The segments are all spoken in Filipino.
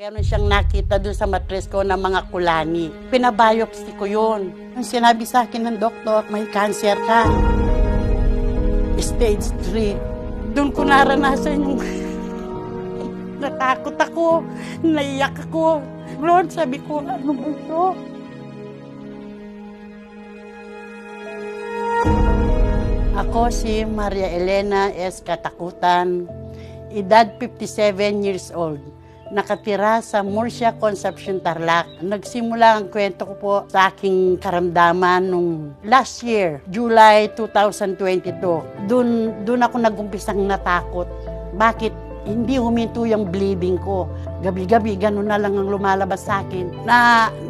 Meron siyang nakita doon sa matres ko ng mga kulani. Pinabiopsy ko yun. Ang sinabi sa akin ng doktor, may cancer ka. Stage 3. Doon ko naranasan yung natakot ako, naiyak ako. Lord, sabi ko, ano ba ito? Ako si Maria Elena S. Katakutan, edad 57 years old. Nakatira sa Murcia, Concepcion, Tarlac. Nagsimula ang kwento ko po sa aking karamdaman nung last year, July 2022. Doon ako nag-umpisang natakot. Bakit hindi huminto yung bleeding ko? Gabi-gabi, ganun na lang ang lumalabas sa akin.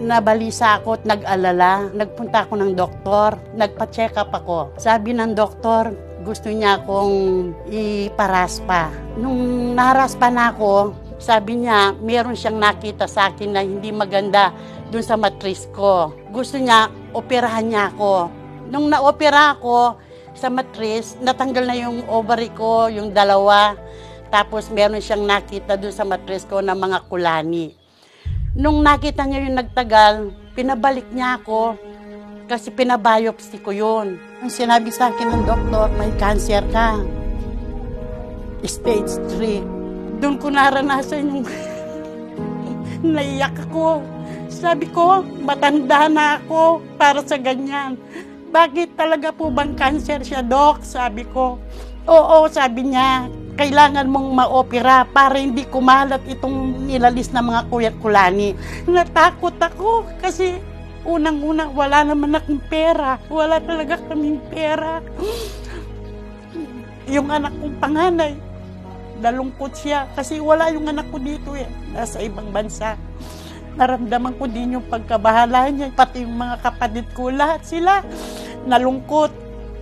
Nabalisa ako at nag-alala. Nagpunta ako ng doktor, nagpa-check up ako. Sabi ng doktor, gusto niya akong iparaspa. Nung naraspa na ako, sabi niya, meron siyang nakita sa akin na hindi maganda dun sa matris ko. Gusto niya, operahan niya ako. Nung na-opera ako sa matris, natanggal na yung ovary ko, yung dalawa. Tapos meron siyang nakita dun sa matris ko ng mga kulani. Nung nakita niya yung nagtagal, pinabalik niya ako kasi pinabiopsy ko yun. Ang sinabi sa akin ng doktor, may cancer ka. Stage 3. Doon ko naranasan yung naiyak ako. Sabi ko, matanda na ako para sa ganyan. Bakit talaga po bang cancer siya, Doc? Sabi ko. Oo, sabi niya, kailangan mong ma-opera para hindi kumalat itong nilalis na mga kulani. Natakot ako kasi unang-una wala naman akong pera. Wala talaga kaming pera. Yung anak kong panganay, nalungkot siya kasi wala yung anak ko dito nasa ibang bansa. Naramdaman ko din yung pagkabahala niya, pati yung mga kapatid ko, lahat sila nalungkot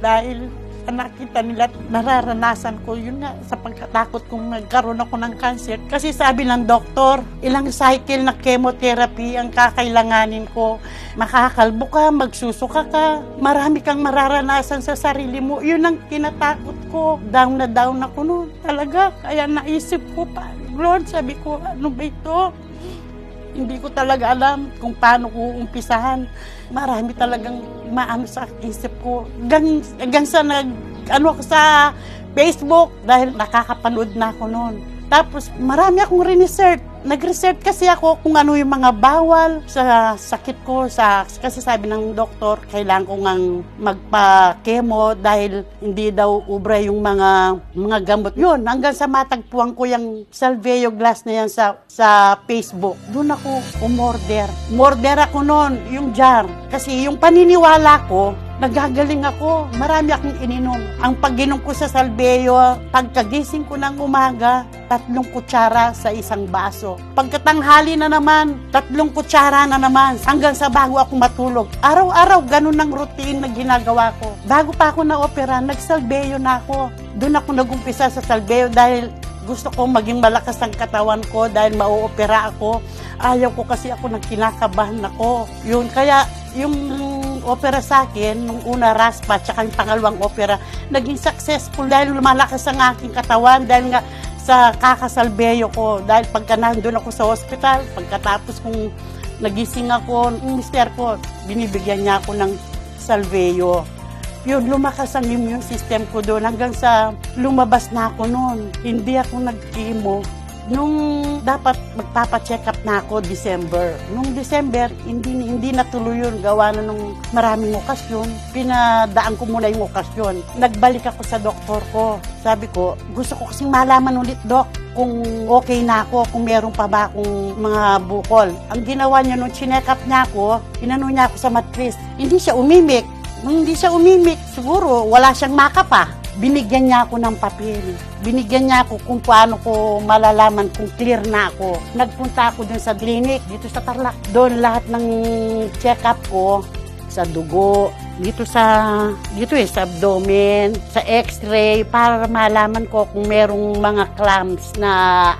dahil nakita nila, nararanasan ko yun nga sa pagkatakot kung nagkaroon ako ng cancer. Kasi sabi ng doktor, ilang cycle na chemotherapy ang kakailanganin ko. Makakalbo ka, magsusuka ka, marami kang mararanasan sa sarili mo. Yun ang kinatakot ko. Down na down ako noon. Talaga, kaya naisip ko pa, Lord, sabi ko, ano ba ito? Hindi ko talaga alam kung paano ko umpisahan. Marami talagang maano sa isip ko. Hanggang sa ako sa Facebook dahil nakakapanood na ako noon. Tapos marami akong research. Nag-research kasi ako kung ano yung mga bawal sa sakit ko. Kasi sabi ng doktor, kailangan ko ngang magpa-chemo dahil hindi daw ubra yung mga gamot. Yun, hanggang sa matagpuan ko yung Salveo Glass na yan sa Facebook. Doon ako umorder. Umorder ako noon, yung jar. Kasi yung paniniwala ko, nagagaling ako. Marami akong ininom. Ang pag-inom ko sa Salveo, pagkagising ko ng umaga, 3 kutsara sa isang baso. Pagkatanghali na naman, 3 kutsara na naman. Hanggang sa bago ako matulog. Araw-araw, ganun ang routine na ginagawa ko. Bago pa ako na-opera, nag-Salveo na ako. Doon ako nag-umpisa sa Salveo dahil gusto ko maging malakas ang katawan ko dahil mau-opera ako. Ayaw ko kasi ako kinakabahan ako. Yun, kaya yung opera sa akin, nung una raspa, tsaka yung pangalawang opera, naging successful dahil lumalakas ang aking katawan, dahil nga sa kakasalbeyo ko. Dahil pagka nandun ako sa hospital, pagkatapos kung nagising ako, yung mister ko, binibigyan niya ako ng salveyo. Yun, lumakas ang immune system ko doon hanggang sa lumabas na ako noon. Hindi ako nag-chemo. Nung dapat magpapacheck up na ako December. Nung December, hindi natuloy yun. Gawa na nung maraming okasyon. Pinadaan ko muna yung okasyon. Nagbalik ako sa doktor ko. Sabi ko, gusto ko kasing malaman ulit, Dok, kung okay na ako, kung meron pa ba akong mga bukol. Ang ginawa niya nung chineck up niya ako, inano niya ako sa matris. Hindi siya umimik. Nung hindi siya umimik, siguro wala siyang makapa. Binigyan niya ako ng papel. Binigyan niya ako kung paano ko malalaman kung clear na ako. Nagpunta ako dun sa clinic, dito sa Tarlac. Doon lahat ng check-up ko, sa dugo, sa abdomen, sa x-ray, para malaman ko kung merong mga clamps na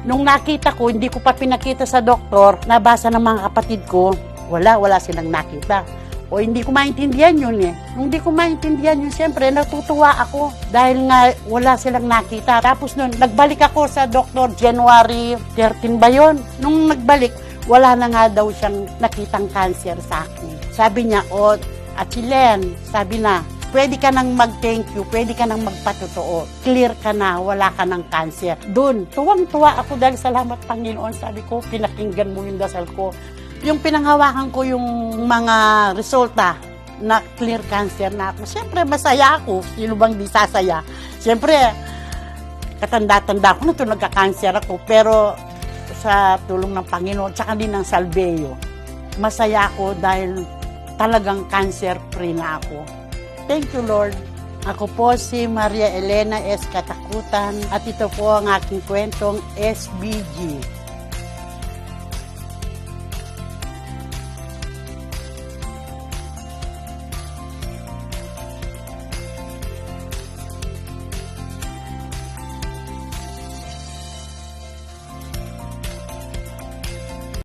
Nung nakita ko, hindi ko pa pinakita sa doktor, nabasa ng mga kapatid ko, wala silang nakita. O hindi ko maintindihan yun eh. Nung hindi ko maintindihan yun, siyempre natutuwa ako dahil nga wala silang nakita. Tapos nun, nagbalik ako sa doktor January 13 ba yun? Nung nagbalik, wala na nga daw siyang nakitang cancer sa akin. Sabi niya, Achilen, sabi na, pwede ka nang mag-thank you, pwede ka nang magpatotoo. Clear ka na, wala ka ng cancer. Doon, tuwang-tuwa ako dahil salamat Panginoon. Sabi ko, pinakinggan mo yung dasal ko. Yung pinanghawakan ko yung mga resulta na clear cancer na ako. Siyempre, masaya ako. Sino bang di sasaya? Siyempre, katanda-tanda ko na ito, nagka-cancer ako. Pero sa tulong ng Panginoon, tsaka din ng Salveyo, masaya ako dahil talagang cancer-free na ako. Thank you, Lord. Ako po si Maria Elena S. Katakutan at ito po ang aking kwentong SBG.